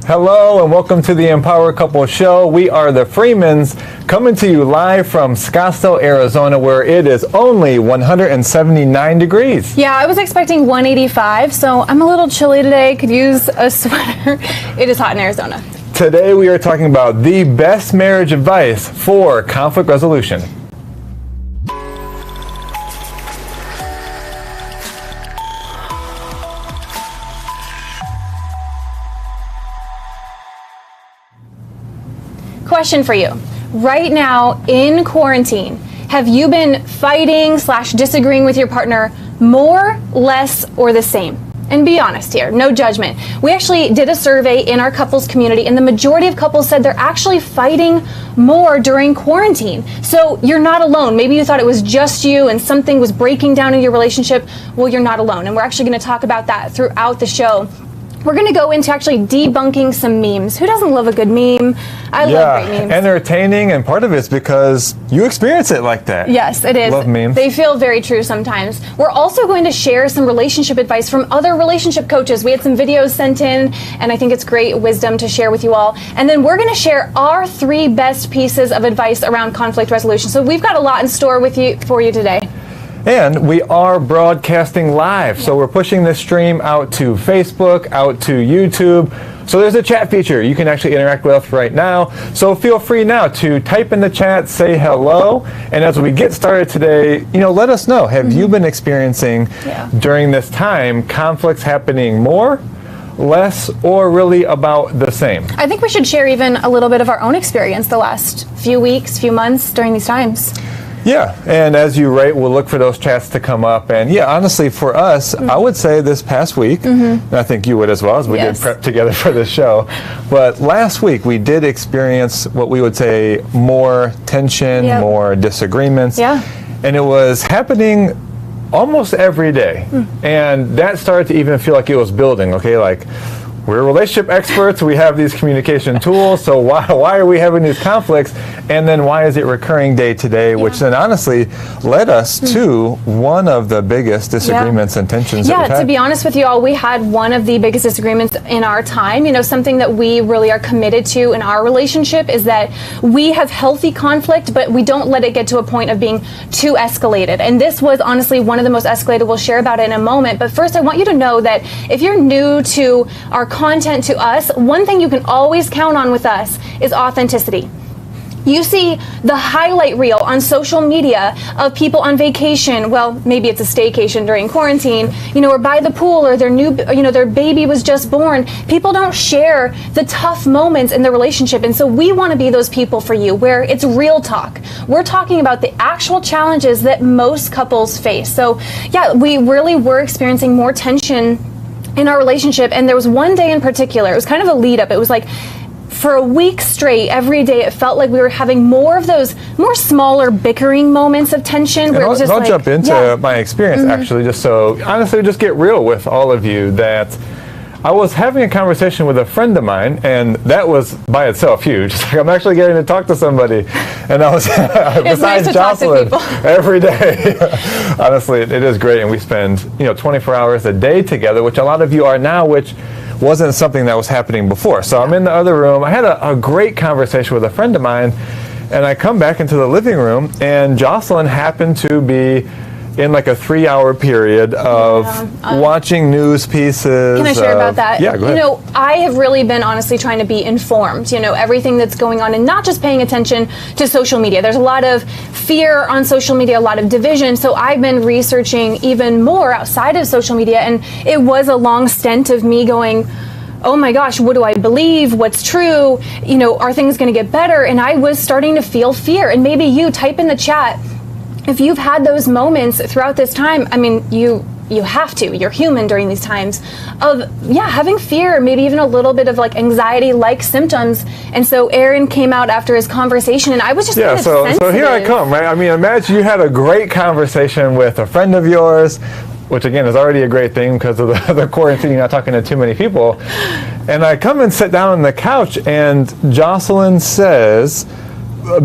Hello and welcome to the Empower Couple Show. We are the Freemans coming to you live from Scottsdale, Arizona, where it is only 179 degrees. Yeah, I was expecting 185, so I'm a little chilly today. Could use a sweater. It is hot in Arizona. Today we are talking about the best marriage advice for conflict resolution. Question for you. Right now in quarantine, have you been fighting / disagreeing with your partner more, less, or the same? And be honest here, no judgment. We actually did a survey in our couples community, and the majority of couples said they're actually fighting more during quarantine. So you're not alone. Maybe you thought it was just you and something was breaking down in your relationship. Well, you're not alone. And we're actually going to talk about that throughout the show. We're going to go into actually debunking some memes. Who doesn't love a good meme? I love great memes. Entertaining, and part of it's because you experience it like that. Yes, it is. Love memes. They feel very true sometimes. We're also going to share some relationship advice from other relationship coaches. We had some videos sent in, and I think it's great wisdom to share with you all. And then we're going to share our 3 best pieces of advice around conflict resolution. So we've got a lot in store for you today. And we are broadcasting live, so we're pushing this stream out to Facebook, out to YouTube. So there's a chat feature you can actually interact with us right now. So feel free now to type in the chat, say hello, and as we get started today, let us know, have you been experiencing during this time conflicts happening more, less, or really about the same? I think we should share even a little bit of our own experience the last few weeks, few months during these times. Yeah, and as you write, we'll look for those chats to come up. And yeah, honestly, for us, I would say this past week, and I think you would as well, as we did prep together for this show, but last week we did experience what we would say more tension, more disagreements. Yeah. And it was happening almost every day. And that started to even feel like it was building, okay? Like, we're relationship experts, we have these communication tools, so why are we having these conflicts? And then why is it recurring day to day, which then honestly led us to one of the biggest disagreements and tensions that we've had. To be honest with you all, we had one of the biggest disagreements in our time. Something that we really are committed to in our relationship is that we have healthy conflict, but we don't let it get to a point of being too escalated. And this was honestly one of the most escalated. We'll share about it in a moment. But first, I want you to know that if you're new to our content, to us, one thing you can always count on with us is authenticity. You see the highlight reel on social media of people on vacation. Well, maybe it's a staycation during quarantine, or by the pool, or their baby was just born. People don't share the tough moments in the relationship. And so we want to be those people for you where it's real talk. We're talking about the actual challenges that most couples face. So yeah, we really were experiencing more tension in our relationship. And there was one day in particular, it was kind of a lead up. It was like, for a week straight, every day, it felt like we were having more of those more smaller bickering moments of tension. Where I'll jump into my experience, actually, just so, honestly, just get real with all of you, that I was having a conversation with a friend of mine, and that was by itself huge. It's like I'm actually getting to talk to somebody, and I was, besides Jocelyn, every day. Honestly, it is great, and we spend 24 hours a day together, which a lot of you are now, which wasn't something that was happening before. So I'm in the other room. I had a great conversation with a friend of mine, and I come back into the living room, and Jocelyn happened to be in like a 3-hour period of watching news pieces. Can I share about that? Yeah, go ahead. I have really been honestly trying to be informed, everything that's going on, and not just paying attention to social media. There's a lot of fear on social media, a lot of division, so I've been researching even more outside of social media, and it was a long stint of me going, oh my gosh, what do I believe? What's true? Are things going to get better? And I was starting to feel fear. And maybe you type in the chat if you've had those moments throughout this time. I mean, you have to. You're human during these times of, having fear, maybe even a little bit of like anxiety-like symptoms. And so Aaron came out after his conversation, and I was just kind of sensitive. So here I come, right? I mean, imagine you had a great conversation with a friend of yours, which again is already a great thing because of the quarantine, you're not talking to too many people. And I come and sit down on the couch, and Jocelyn says,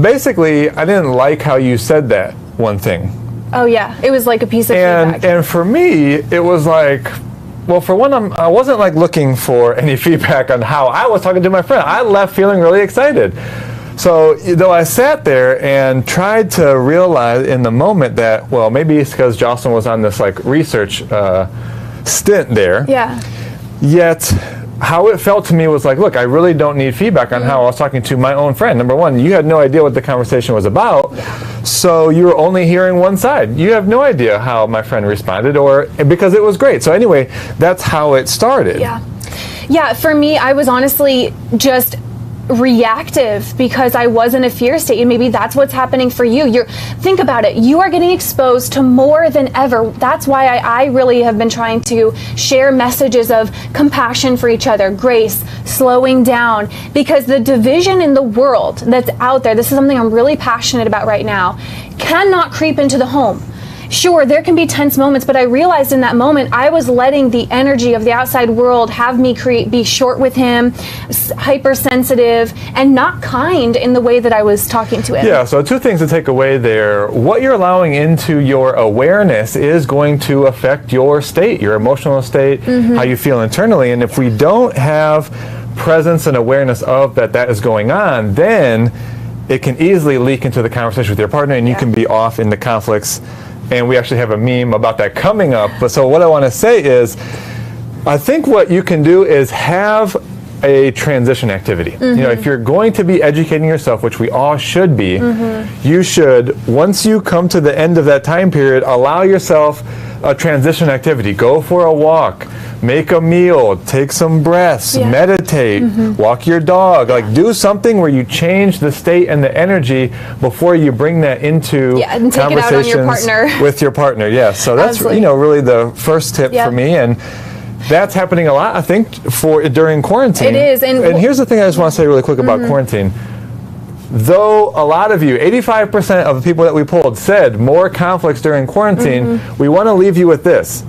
basically, I didn't like how you said that one thing. Oh yeah, it was like a piece of feedback. And for me, it was like, Well, for one, I wasn't like looking for any feedback on how I was talking to my friend. I left feeling really excited. So, though I sat there and tried to realize in the moment that, well, maybe it's because Jocelyn was on this like research stint there. Yeah. Yet, how it felt to me was like, look, I really don't need feedback on how I was talking to my own friend. Number one, you had no idea what the conversation was about, so you were only hearing one side. You have no idea how my friend responded, or because it was great. So anyway, that's how it started. Yeah. Yeah, for me, I was honestly just reactive because I was in a fear state, and maybe that's what's happening for you. Think about it. You are getting exposed to more than ever. That's why I really have been trying to share messages of compassion for each other, grace, slowing down, because the division in the world that's out there, this is something I'm really passionate about right now, cannot creep into the home. Sure, there can be tense moments, but I realized in that moment I was letting the energy of the outside world have me be short with him, hypersensitive, and not kind in the way that I was talking to him. Yeah, so two things to take away there. What you're allowing into your awareness is going to affect your state, your emotional state, how you feel internally. And if we don't have presence and awareness of that is going on, then it can easily leak into the conversation with your partner, and you can be off into conflicts. And we actually have a meme about that coming up. But so what I want to say is, I think what you can do is have a transition activity. You know, if you're going to be educating yourself, which we all should be, you should, once you come to the end of that time period, allow yourself a transition activity. Go for a walk, make a meal, take some breaths, meditate, walk your dog. Like, do something where you change the state and the energy before you bring that into and take conversations it out on your partner. with your partner. Yes, so that's really the first tip for me, and that's happening a lot, I think, during quarantine. It is, and here's the thing I just want to say really quick about quarantine. Though a lot of you, 85% of the people that we polled said more conflicts during quarantine, we want to leave you with this.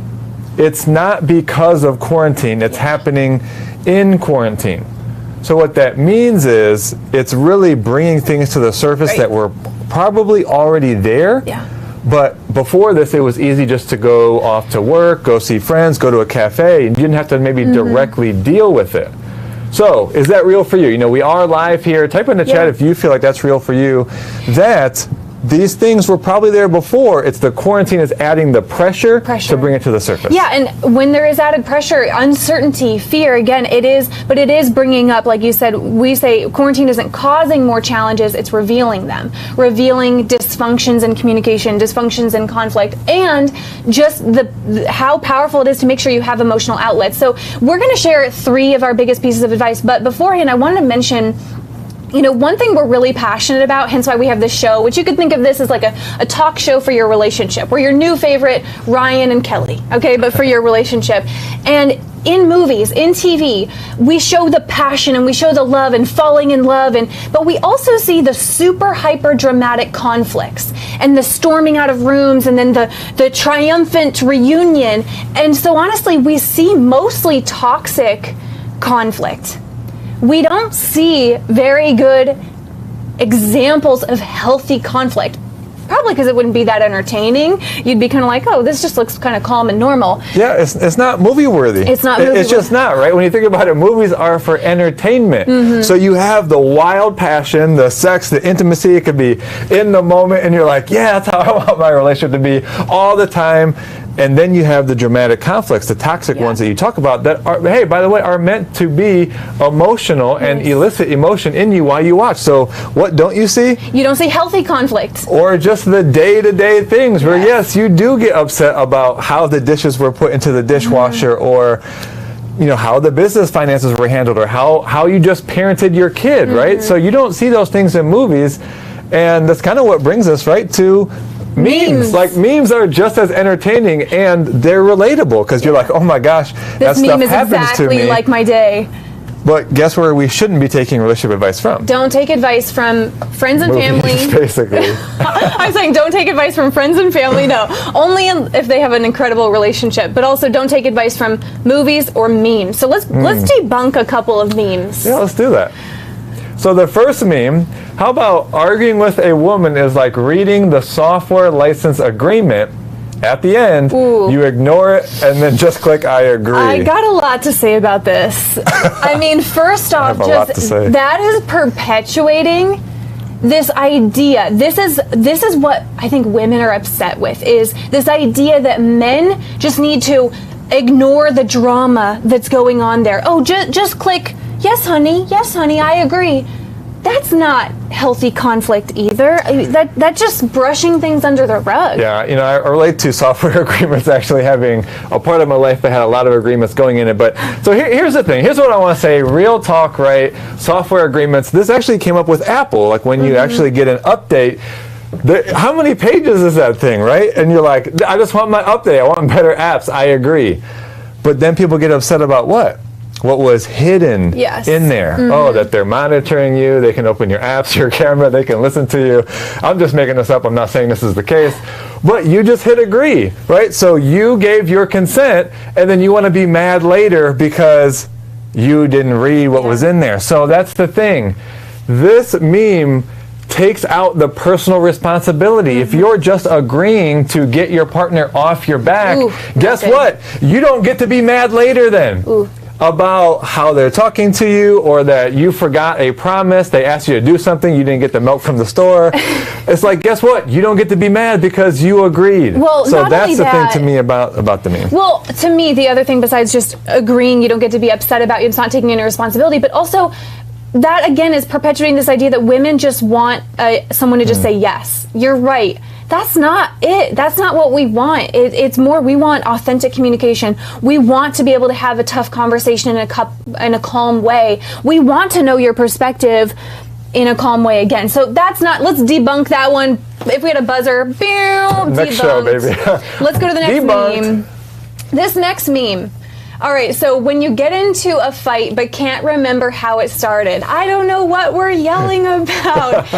It's not because of quarantine, it's happening in quarantine. So what that means is it's really bringing things to the surface that were probably already there. But before this, it was easy just to go off to work, go see friends, go to a cafe, and you didn't have to maybe directly deal with it. So, is that real for you? You know, we are live here. Type in the chat if you feel like that's real for you. That these things were probably there before. It's the quarantine is adding the pressure to bring it to the surface. Yeah, and when there is added pressure, uncertainty, fear, again, it is bringing up, like you said, we say quarantine isn't causing more challenges, it's revealing them. Revealing dysfunctions in communication, dysfunctions in conflict, and just how powerful it is to make sure you have emotional outlets. So we're going to share 3 of our biggest pieces of advice, but beforehand, I wanted to mention, you know, one thing we're really passionate about, hence why we have this show, which you could think of this as like a talk show for your relationship. We're your new favorite Ryan and Kelly, okay, but for your relationship. And in movies, in TV, we show the passion and we show the love and falling in love, but we also see the super hyper dramatic conflicts and the storming out of rooms and then the triumphant reunion. And so honestly, we see mostly toxic conflict. We don't see very good examples of healthy conflict. Probably because it wouldn't be that entertaining. You'd be kind of like, oh, this just looks kind of calm and normal. Yeah, it's not movie worthy. It's not movie worthy. It's just not, right? When you think about it, movies are for entertainment. So you have the wild passion, the sex, the intimacy. It could be in the moment, and you're like, yeah, that's how I want my relationship to be all the time. And then you have the dramatic conflicts, the toxic ones that you talk about that are, hey, by the way, are meant to be emotional and elicit emotion in you while you watch. So what don't you see? You don't see healthy conflict. Or just the day-to-day things where, yes, you do get upset about how the dishes were put into the dishwasher or, you know, how the business finances were handled or how you just parented your kid, right? So you don't see those things in movies. And that's kind of what brings us, right, to memes. Like, memes are just as entertaining and they're relatable because you're like, oh my gosh, that stuff happens to me. This meme is exactly like my day. But guess where we shouldn't be taking relationship advice from? Don't take advice from friends and family. Basically. I'm saying don't take advice from friends and family, no. Only if they have an incredible relationship. But also don't take advice from movies or memes. So let's debunk a couple of memes. Yeah, let's do that. So the first meme, how about arguing with a woman is like reading the software license agreement at the end, you ignore it and then just click I agree. I got a lot to say about this. I mean, first off, that is perpetuating this idea. This is what I think women are upset with, is this idea that men just need to ignore the drama that's going on there. Oh, just click yes honey, I agree. That's not healthy conflict either. That's just brushing things under the rug. Yeah, I relate to software agreements actually having a part of my life that had a lot of agreements going in it. But so here's the thing. Here's what I want to say. Real talk, right? Software agreements. This actually came up with Apple. Like when you actually get an update, how many pages is that thing, right? And you're like, I just want my update. I want better apps. I agree. But then people get upset about what? What was hidden in there. Oh, that they're monitoring you. They can open your apps, your camera. They can listen to you. I'm just making this up. I'm not saying this is the case. But you just hit agree, right? So you gave your consent, and then you want to be mad later because you didn't read what was in there. So that's the thing. This meme takes out the personal responsibility. If you're just agreeing to get your partner off your back, guess what? You don't get to be mad later then. About how they're talking to you, or that you forgot a promise, they asked you to do something, you didn't get the milk from the store. It's like, guess what? You don't get to be mad because you agreed. Well, so that's the thing to me about the meme. Well, to me, the other thing besides just agreeing, you don't get to be upset about it's not taking any responsibility, but also that again is perpetuating this idea that women just want someone to just say yes. You're right. That's not it. That's not what we want. It's more, we want authentic communication. We want to be able to have a tough conversation in a calm way. We want to know your perspective in a calm way again. So that's not, let's debunk that one. If we had a buzzer, next debunked. Show, baby. Let's go to the next meme. This next meme. All right, so when you get into a fight but can't remember how it started, I don't know what we're yelling about.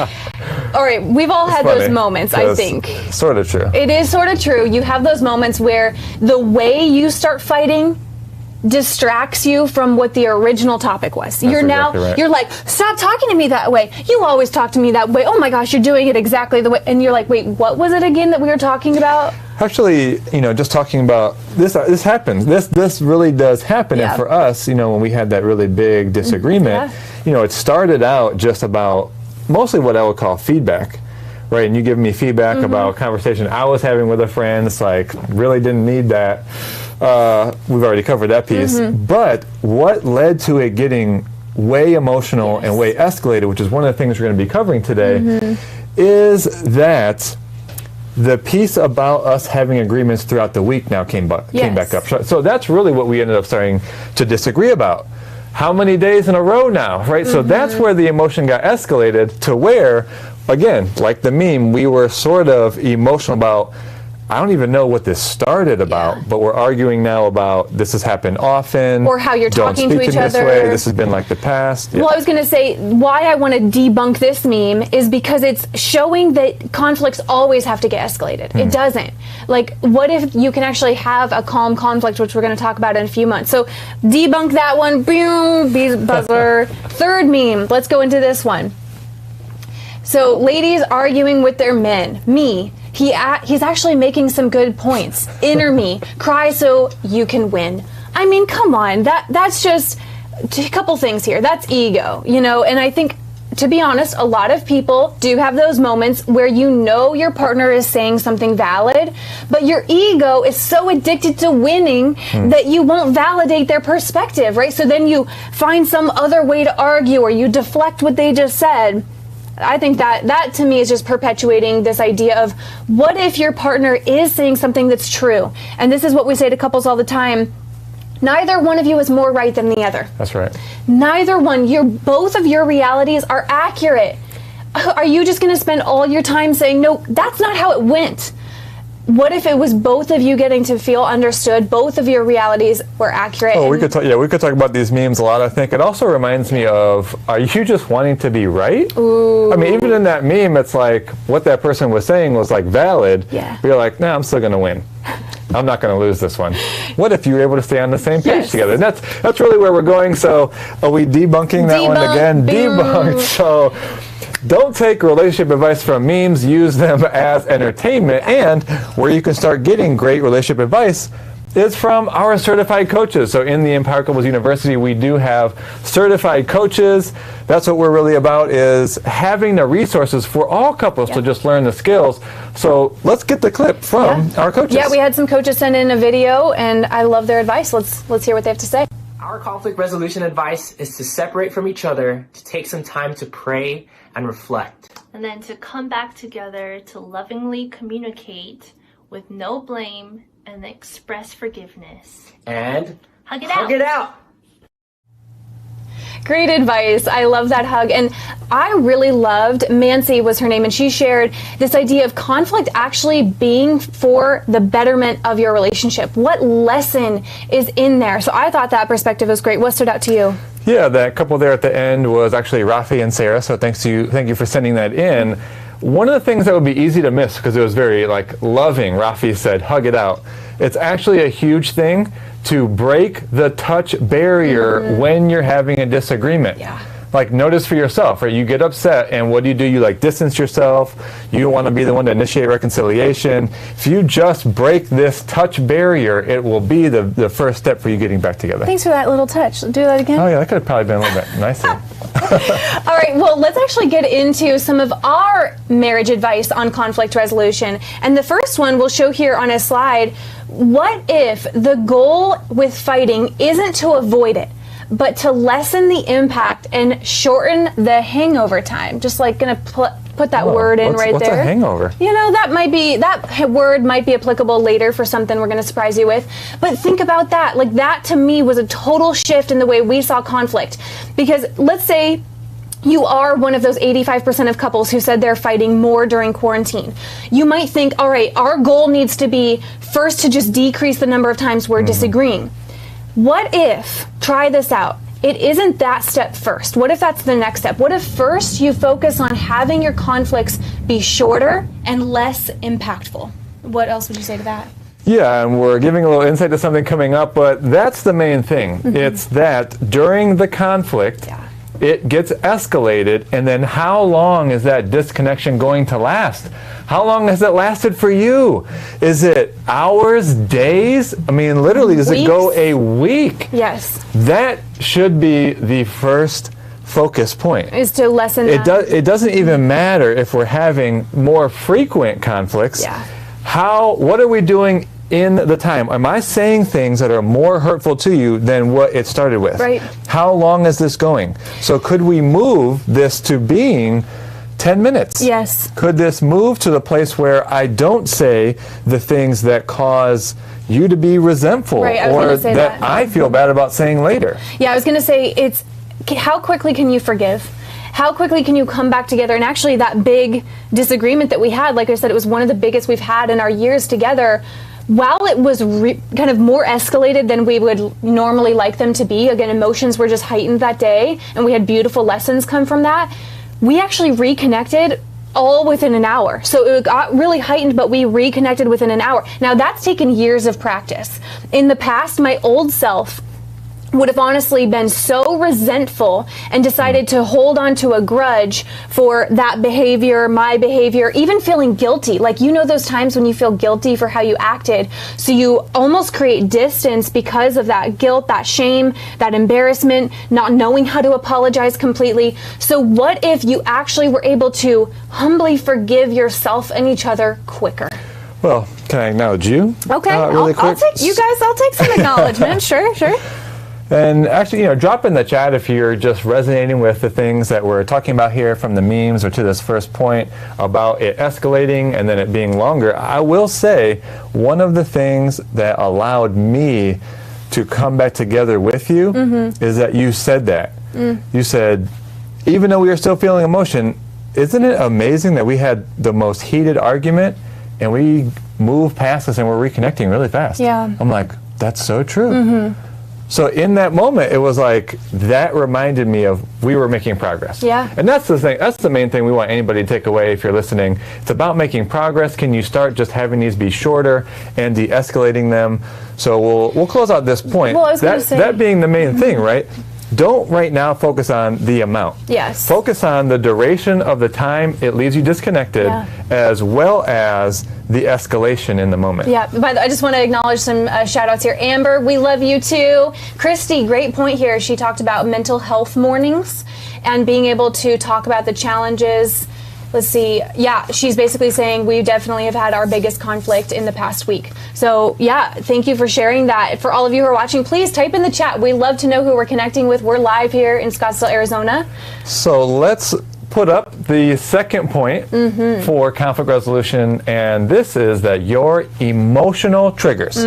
All right, we've all had those moments, I think. Sort of true. It is sort of true. You have those moments where the way you start fighting distracts you from what the original topic was. You're like, stop talking to me that way. You always talk to me that way. Oh my gosh, you're doing it exactly the way. And you're like, wait, what was it again that we were talking about? Actually, just talking about this happens. This really does happen. And for us, when we had that really big disagreement, it started out just about mostly what I would call feedback, right? And you give me feedback about a conversation I was having with a friend. It's like, really didn't need that. We've already covered that piece. But what led to it getting way emotional and way escalated, which is one of the things we're going to be covering today, is that the piece about us having agreements throughout the week now came back up. So that's really what we ended up starting to disagree about. How many days in a row now, right? So that's where the emotion got escalated to where, again, like the meme, we were sort of emotional about, I don't even know what this started about, but we're arguing now about this has happened often. Or how you're talking to each other. This way. This has been like the past. Well, I was going to say, why I want to debunk this meme is because it's showing that conflicts always have to get escalated. It doesn't. Like, what if you can actually have a calm conflict, which we're going to talk about in a few months. So, debunk that one. Boom, buzzer. Third meme. Let's go into this one. So, ladies arguing with their men. Me. He's actually making some good points. Inner me, cry so you can win. I mean, come on, that's just a couple things here. That's ego, and I think, to be honest, a lot of people do have those moments where your partner is saying something valid, but your ego is so addicted to winning that you won't validate their perspective, right? So then you find some other way to argue, or you deflect what they just said. I think that to me is just perpetuating this idea of, what if your partner is saying something that's true? And this is what we say to couples all the time. Neither one of you is more right than the other. That's right. Neither one. Both of your realities are accurate. Are you just going to spend all your time saying, no, that's not how it went? What if it was both of you getting to feel understood, both of your realities were accurate? Oh, we could talk about these memes a lot, I think. It also reminds me of, are you just wanting to be right? Ooh. I mean, even in that meme, it's like what that person was saying was like valid. Yeah. But you're like, nah, I'm still going to win. I'm not going to lose this one. What if you were able to stay on the same page together? And that's really where we're going. So are we debunking that one again? Boom. Debunked. So don't take relationship advice from memes, use them as entertainment. And where you can start getting great relationship advice is from our certified coaches. So in the Empower Couples University, we do have certified coaches. That's what we're really about, is having the resources for all couples to just learn the skills. So let's get the clip from our coaches. Yeah, we had some coaches send in a video, and I love their advice. Let's hear what they have to say. Our conflict resolution advice is to separate from each other, to take some time to pray and reflect. And then to come back together to lovingly communicate with no blame and express forgiveness. And hug it out. Great advice. I love that hug. And I really loved, Mancy was her name, and she shared this idea of conflict actually being for the betterment of your relationship. What lesson is in there? So I thought that perspective was great. What stood out to you? Yeah, that couple there at the end was actually Rafi and Sarah. So thank you for sending that in. One of the things that would be easy to miss, because it was very loving, Rafi said, hug it out. It's actually a huge thing to break the touch barrier when you're having a disagreement. Yeah. Notice for yourself, right? You get upset, and what do? You distance yourself. You don't want to be the one to initiate reconciliation. If you just break this touch barrier, it will be the first step for you getting back together. Thanks for that little touch. Do that again. Oh yeah, that could have probably been a little bit nicer. All right, well, let's actually get into some of our marriage advice on conflict resolution. And the first one we'll show here on a slide. What if the goal with fighting isn't to avoid it, but to lessen the impact and shorten the hangover time? Just gonna put that word in right there. What's a hangover? That word might be applicable later for something we're gonna surprise you with. But think about that. That to me was a total shift in the way we saw conflict. Because let's say you are one of those 85% of couples who said they're fighting more during quarantine. You might think, all right, our goal needs to be first to just decrease the number of times we're disagreeing. What if, try this out, it isn't that step first? What if that's the next step? What if first you focus on having your conflicts be shorter and less impactful? What else would you say to that? Yeah, and we're giving a little insight to something coming up, but that's the main thing. It's that during the conflict, it gets escalated, and then how long is that disconnection going to last? How long has it lasted for you? Is it hours, days? I mean, literally, does it go a week? Yes. That should be the first focus point. Is to lessen it. It doesn't even matter if we're having more frequent conflicts. Yeah. What are we doing in the time? Am I saying things that are more hurtful to you than what it started with? Right. How long is this going? So could we move this to being 10 minutes? Yes. Could this move to the place where I don't say the things that cause you to be resentful, or that I feel bad about saying later? Yeah, I was going to say, it's how quickly can you forgive? How quickly can you come back together? And actually that big disagreement that we had, like I said, it was one of the biggest we've had in our years together. While it was kind of more escalated than we would normally like them to be, again, emotions were just heightened that day, and we had beautiful lessons come from that, we actually reconnected all within an hour. So it got really heightened, but we reconnected within an hour. Now, that's taken years of practice. In the past, my old self would have honestly been so resentful and decided to hold on to a grudge for that behavior, my behavior, even feeling guilty. Those times when you feel guilty for how you acted. So you almost create distance because of that guilt, that shame, that embarrassment, not knowing how to apologize completely. So what if you actually were able to humbly forgive yourself and each other quicker? Well, can I acknowledge you? Okay, really quick? I'll take some acknowledgement. Sure. And actually, drop in the chat if you're just resonating with the things that we're talking about here, from the memes or to this first point about it escalating and then it being longer. I will say one of the things that allowed me to come back together with you is that you said that. You said, even though we are still feeling emotion, isn't it amazing that we had the most heated argument and we moved past this and we're reconnecting really fast? Yeah. I'm like, that's so true. So in that moment, it was that reminded me of we were making progress. Yeah. And that's the thing. That's the main thing we want anybody to take away if you're listening. It's about making progress. Can you start just having these be shorter and de-escalating them? So we'll close out this point. Well, I was going to say, that being the main thing, right? don't right now focus on the amount. Yes. Focus on the duration of the time it leaves you disconnected, as well as the escalation in the moment. Yeah, by the way, I just want to acknowledge some shout outs here. Amber, we love you too. Christy, great point here. She talked about mental health mornings and being able to talk about the challenges. Let's see. Yeah, she's basically saying we definitely have had our biggest conflict in the past week. So yeah, thank you for sharing that. For all of you who are watching, please type in the chat. We love to know who we're connecting with. We're live here in Scottsdale, Arizona. So let's put up the second point for conflict resolution, and this is that your emotional triggers.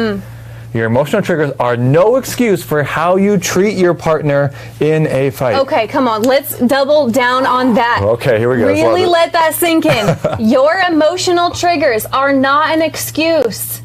Your emotional triggers are no excuse for how you treat your partner in a fight. Okay, come on. Let's double down on that. Okay, here we go. Really let that sink in. Your emotional triggers are not an excuse.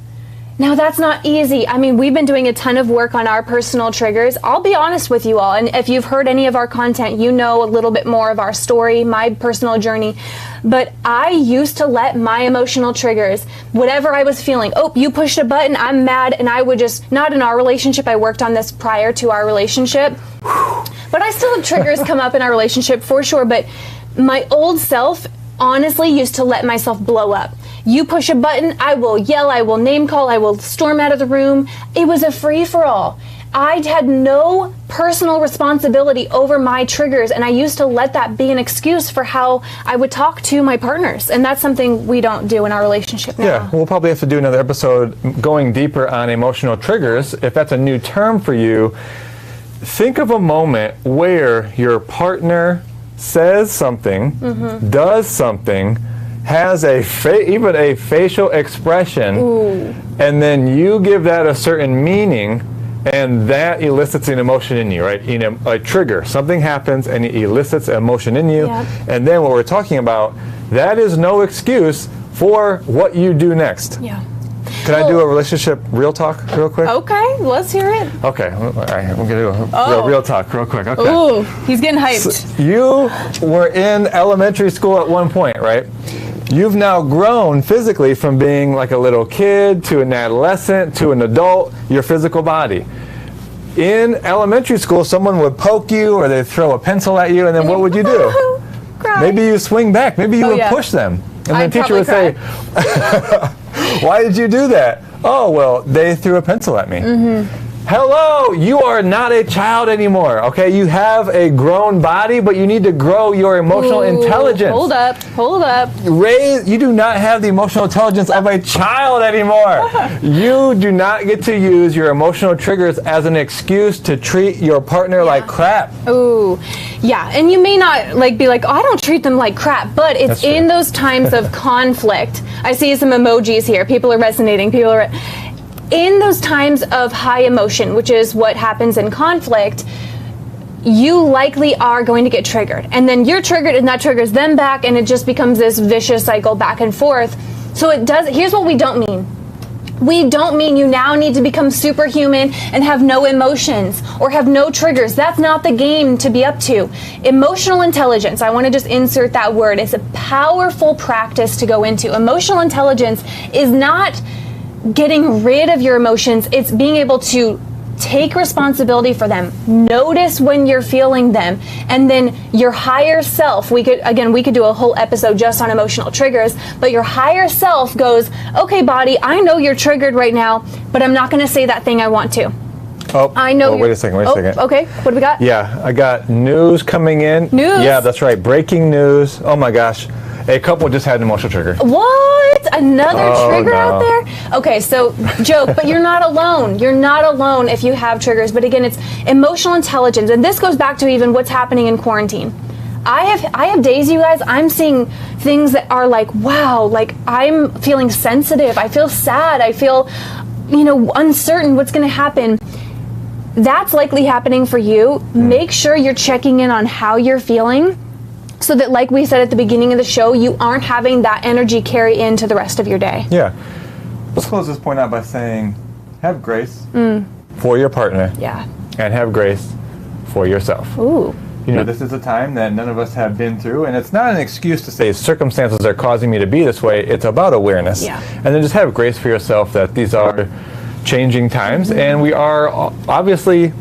Now, that's not easy. I mean, we've been doing a ton of work on our personal triggers. I'll be honest with you all, and if you've heard any of our content, you know a little bit more of our story, my personal journey. But I used to let my emotional triggers, whatever I was feeling, oh, you pushed a button, I'm mad, and I would just, not in our relationship, I worked on this prior to our relationship, but I still have triggers come up in our relationship for sure, but my old self honestly used to let myself blow up. You push a button, I will yell, I will name call, I will storm out of the room. It was a free-for-all. I had no personal responsibility over my triggers, and I used to let that be an excuse for how I would talk to my partners, and that's something we don't do in our relationship now. Yeah, we'll probably have to do another episode going deeper on emotional triggers. If that's a new term for you, think of a moment where your partner says something, does something, has even a facial expression, and then you give that a certain meaning, and that elicits an emotion in you, right? A trigger. Something happens and it elicits an emotion in you, and then what we're talking about, that is no excuse for what you do next. Yeah. Can I do a relationship real talk real quick? Okay, let's hear it. Okay, all right, we're going to do real talk real quick. Okay. Ooh, he's getting hyped. So you were in elementary school at one point, right? You've now grown physically from being like a little kid to an adolescent to an adult, your physical body. In elementary school, someone would poke you or they'd throw a pencil at you, and then what would you do? Cry. Maybe you swing back. Maybe you would push them. And the teacher would say, why did you do that? Oh, well, they threw a pencil at me. Hello, you are not a child anymore, okay? You have a grown body, but you need to grow your emotional intelligence. Hold up. You do not have the emotional intelligence of a child anymore. You do not get to use your emotional triggers as an excuse to treat your partner like crap. Ooh, yeah, and you may not be like, oh, I don't treat them like crap, but it's in those times of conflict. I see some emojis here. People are resonating. In those times of high emotion, which is what happens in conflict, you likely are going to get triggered. And then you're triggered and that triggers them back, and it just becomes this vicious cycle back and forth. So here's what we don't mean. We don't mean you now need to become superhuman and have no emotions or have no triggers. That's not the game to be up to. Emotional intelligence, I want to just insert that word, is a powerful practice to go into. Emotional intelligence is not getting rid of your emotions, it's being able to take responsibility for them, notice when you're feeling them, and then your higher self, we could do a whole episode just on emotional triggers, but your higher self goes, okay, body, I know you're triggered right now, but I'm not going to say that thing I want to. I know. Wait a second. Okay, what do we got? Yeah, I got news coming in. News? Yeah, that's right. Breaking news. Oh my gosh. A couple just had an emotional trigger. What? Another trigger out there? Okay, so joke, but you're not alone. You're not alone if you have triggers. But again, it's emotional intelligence. And this goes back to even what's happening in quarantine. I have days, you guys, I'm seeing things that are like, wow, like I'm feeling sensitive. I feel sad. I feel, uncertain what's going to happen. That's likely happening for you. Make sure you're checking in on how you're feeling, so that, like we said at the beginning of the show, you aren't having that energy carry into the rest of your day. Yeah. Let's close this point out by saying, have grace for your partner. Yeah. And have grace for yourself. Ooh. This is a time that none of us have been through, and it's not an excuse to say circumstances are causing me to be this way. It's about awareness. Yeah. And then just have grace for yourself that these are changing times, and we are obviously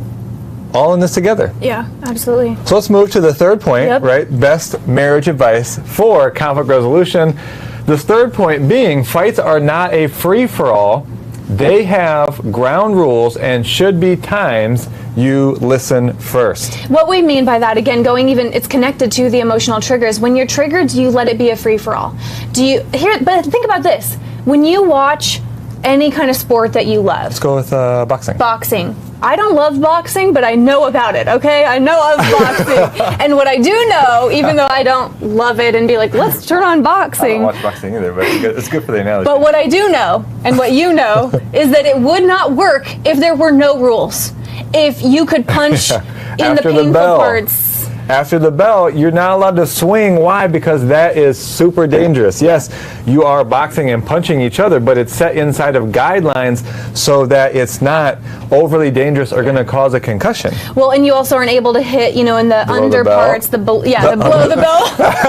all in this together. Yeah, absolutely. So let's move to the third point, Yep. right? Best marriage advice for conflict resolution. This third point being fights are not a free-for-all. They have ground rules and should be times you listen first. What we mean by that, again, it's connected to the emotional triggers. When you're triggered, do you let it be a free-for-all? But think about this. When you watch any kind of sport that you love. Let's go with boxing. Boxing. I don't love boxing, but I know about it, okay? I know of boxing. And what I do know, even though I don't love it and be like, let's turn on boxing. I don't watch boxing either, but it's good for the analogy. But what I do know, and what you know, is that it would not work if there were no rules. If you could punch in the painful parts. After the bell, you're not allowed to swing. Why? Because that is super dangerous. Yes, you are boxing and punching each other, but it's set inside of guidelines so that it's not overly dangerous or going to cause a concussion. Well, and you also aren't able to hit, in the Blow under the bell. parts, blow the bell.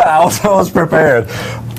I was almost prepared.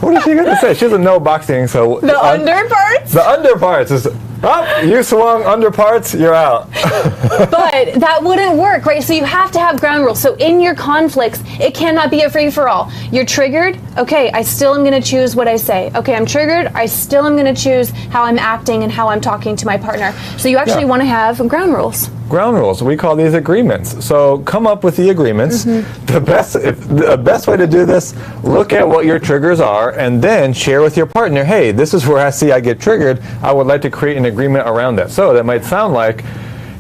What is she going to say? She doesn't know boxing, so... The under parts? The under parts is... Oh, you swung under parts, you're out. But that wouldn't work, right? So you have to have ground rules. So in your conflicts, it cannot be a free-for-all. You're triggered, okay, I still am going to choose what I say. Okay, I'm triggered, I still am going to choose how I'm acting and how I'm talking to my partner. So you actually want to have ground rules. Ground rules. We call these agreements. So come up with the agreements. The best way to do this, look at what your triggers are and then share with your partner, hey, this is where I see I get triggered. I would like to create an agreement around that. So that might sound like,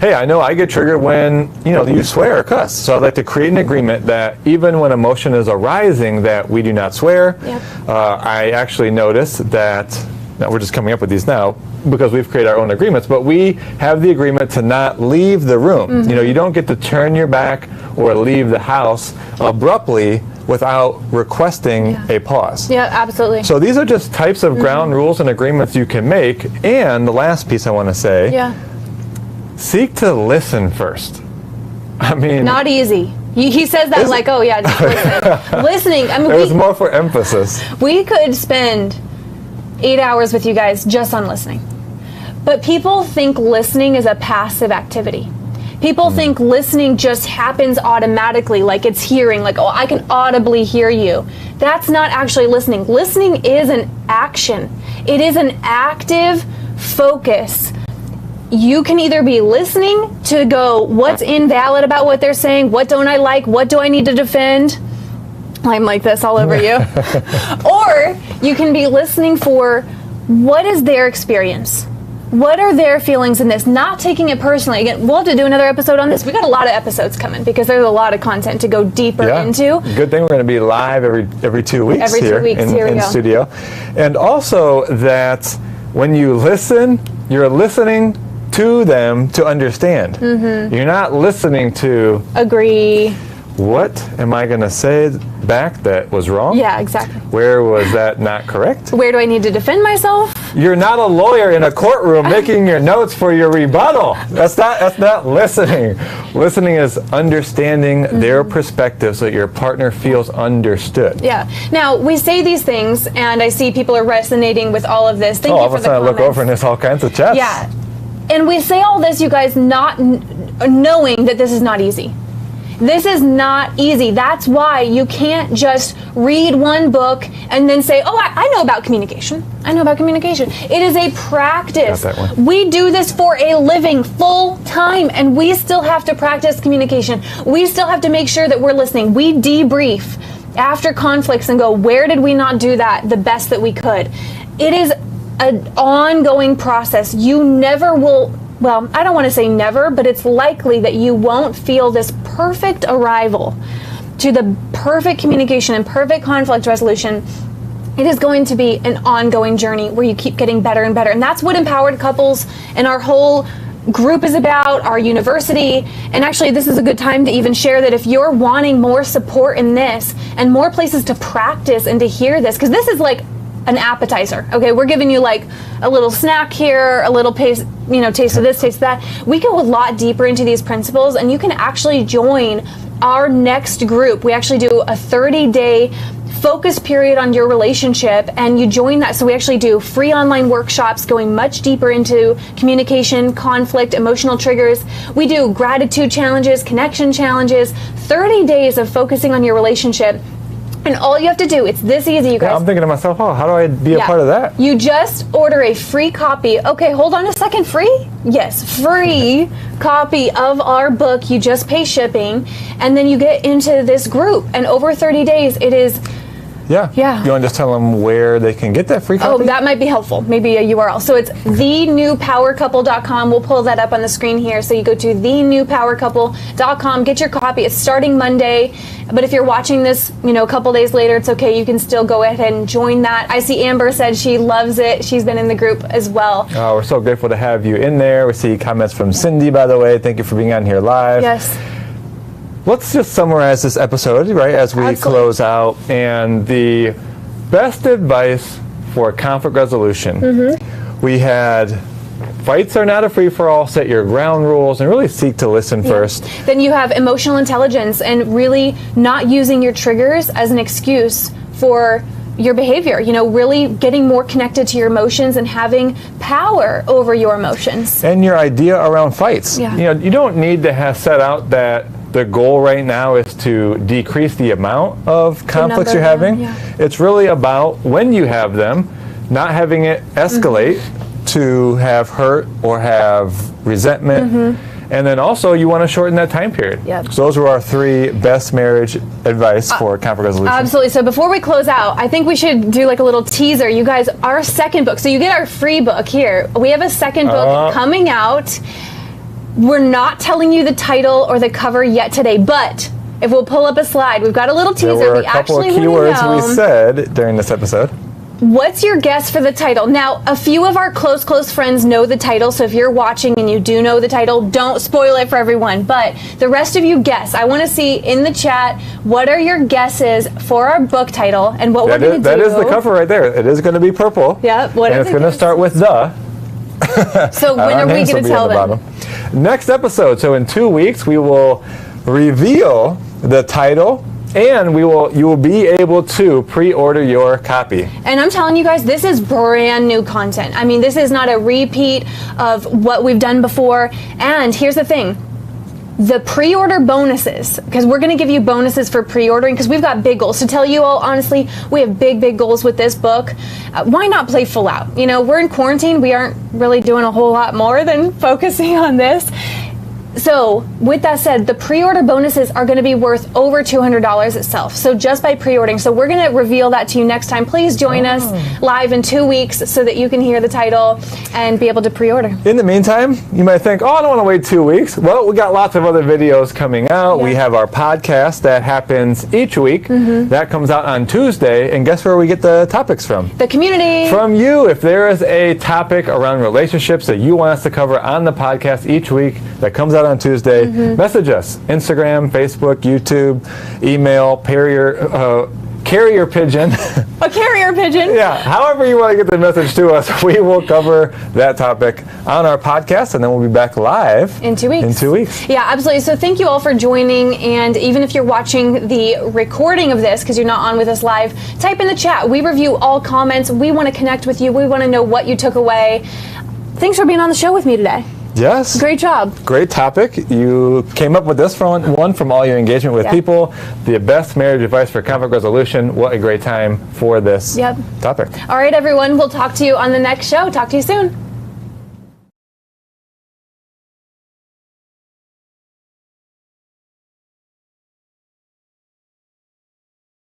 hey, I know I get triggered when, you swear or cuss. So I'd like to create an agreement that even when emotion is arising that we do not swear. Yep. I actually noticed that, now we're just coming up with these now, because we've created our own agreements, but we have the agreement to not leave the room. You don't get to turn your back or leave the house abruptly without requesting a pause. Yeah, absolutely. So these are just types of ground rules and agreements you can make. And the last piece I want to say, seek to listen first. I mean... Not easy. He says that like, oh yeah, just listen. Listening, I mean... It was more for emphasis. We could spend 8 hours with you guys just on listening. But people think listening is a passive activity. People think listening just happens automatically, like it's hearing, like, oh, I can audibly hear you. That's not actually listening. Listening is an action. It is an active focus. You can either be listening to go, what's invalid about what they're saying? What don't I like? What do I need to defend? I'm like this all over you. Or you can be listening for, what is their experience? What are their feelings in this? Not taking it personally. Again, we'll have to do another episode on this. We got a lot of episodes coming because there's a lot of content to go deeper into. Good thing we're going to be live every 2 weeks in studio. And also that when you listen, you're listening to them to understand. You're not listening to agree. What am I going to say back that was wrong? Yeah, exactly. Where was that not correct? Where do I need to defend myself? You're not a lawyer in a courtroom making your notes for your rebuttal. That's not listening. Listening is understanding their perspective so that your partner feels understood. Yeah. Now, we say these things, and I see people are resonating with all of this. Thank you all for of a the sudden I comments. look over and there's all kinds of chats. Yeah. And we say all this, you guys, not knowing that this is not easy. This is not easy. That's why you can't just read one book and then say, oh, I know about communication. I know about communication. It is a practice. Got that one. We do this for a living, full time, and we still have to practice communication. We still have to make sure that we're listening. We debrief after conflicts and go, where did we not do that the best that we could? It is an ongoing process. You never will... Well, I don't want to say never, but it's likely that you won't feel this perfect arrival to the perfect communication and perfect conflict resolution. It is going to be an ongoing journey where you keep getting better and better. And that's what Empowered Couples and our whole group is about, our university. And actually, this is a good time to even share that if you're wanting more support in this and more places to practice and to hear this, because this is like an appetizer. Okay, we're giving you like a little snack here, a little taste of this, taste of that. We go a lot deeper into these principles, and you can actually join our next group. We actually do a 30-day focus period on your relationship and you join that. So we actually do free online workshops going much deeper into communication, conflict, emotional triggers. We do gratitude challenges, connection challenges, 30 days of focusing on your relationship. And all you have to do, it's this easy, you guys. Yeah, I'm thinking to myself, oh, how do I be a part of that? You just order a free copy. Okay, hold on a second. Free? Yes, free copy of our book. You just pay shipping, and then you get into this group. And over 30 days, it is... Yeah. You want to just tell them where they can get that free copy? Oh, that might be helpful. Maybe a URL. So it's thenewpowercouple.com. We'll pull that up on the screen here. So you go to thenewpowercouple.com, get your copy. It's starting Monday. But if you're watching this, a couple days later, it's okay. You can still go ahead and join that. I see Amber said she loves it. She's been in the group as well. Oh, we're so grateful to have you in there. We see comments from Cindy, by the way. Thank you for being on here live. Yes. Let's just summarize this episode, right, as we close out. And the best advice for conflict resolution. We had fights are not a free-for-all, set your ground rules, and really seek to listen first. Then you have emotional intelligence and really not using your triggers as an excuse for your behavior, really getting more connected to your emotions and having power over your emotions. And your idea around fights. You don't need to have set out that the goal right now is to decrease the amount of conflicts you're having. It's really about when you have them, not having it escalate to have hurt or have resentment. And then also you want to shorten that time period. So those are our 3 best marriage advice for conflict resolution. Absolutely. So before we close out, I think we should do like a little teaser. You guys, our second book. So you get our free book here. We have a second book coming out. We're not telling you the title or the cover yet today, but if we'll pull up a slide, we've got a little teaser. There were a couple of keywords we said during this episode. What's your guess for the title? Now, a few of our close friends know the title, so if you're watching and you do know the title, don't spoil it for everyone. But the rest of you guess. I want to see in the chat, what are your guesses for our book title and what we're going to do. That is the cover right there. It is going to be purple. Yeah. And it's going to start with the. So when are we going to tell them? Next episode. So in 2 weeks, we will reveal the title. And you will be able to pre-order your copy. And I'm telling you guys, this is brand new content. I mean, this is not a repeat of what we've done before. And here's the thing. The pre-order bonuses, because we're going to give you bonuses for pre-ordering, because we've got big goals. To tell you all honestly, we have big goals with this book. Why not play full out? We're in quarantine. We aren't really doing a whole lot more than focusing on this. So with that said, the pre-order bonuses are going to be worth over $200 itself. So just by pre-ordering. So we're going to reveal that to you next time. Please join us live in 2 weeks so that you can hear the title and be able to pre-order. In the meantime, you might think, I don't want to wait 2 weeks. Well, we got lots of other videos coming out. We have our podcast that happens each week. That comes out on Tuesday. And guess where we get the topics from? The community. From you. If there is a topic around relationships that you want us to cover on the podcast each week that comes out on Tuesday, message us. Instagram, Facebook, YouTube, email, carrier pigeon. A carrier pigeon. Yeah, however you want to get the message to us, we will cover that topic on our podcast, and then we'll be back live in 2 weeks. In 2 weeks. Yeah, absolutely. So thank you all for joining, and even if you're watching the recording of this, because you're not on with us live, type in the chat. We review all comments. We want to connect with you. We want to know what you took away. Thanks for being on the show with me today. Yes. Great job. Great topic. You came up with this one from all your engagement with people. The best marriage advice for conflict resolution. What a great time for this topic. All right, everyone. We'll talk to you on the next show. Talk to you soon.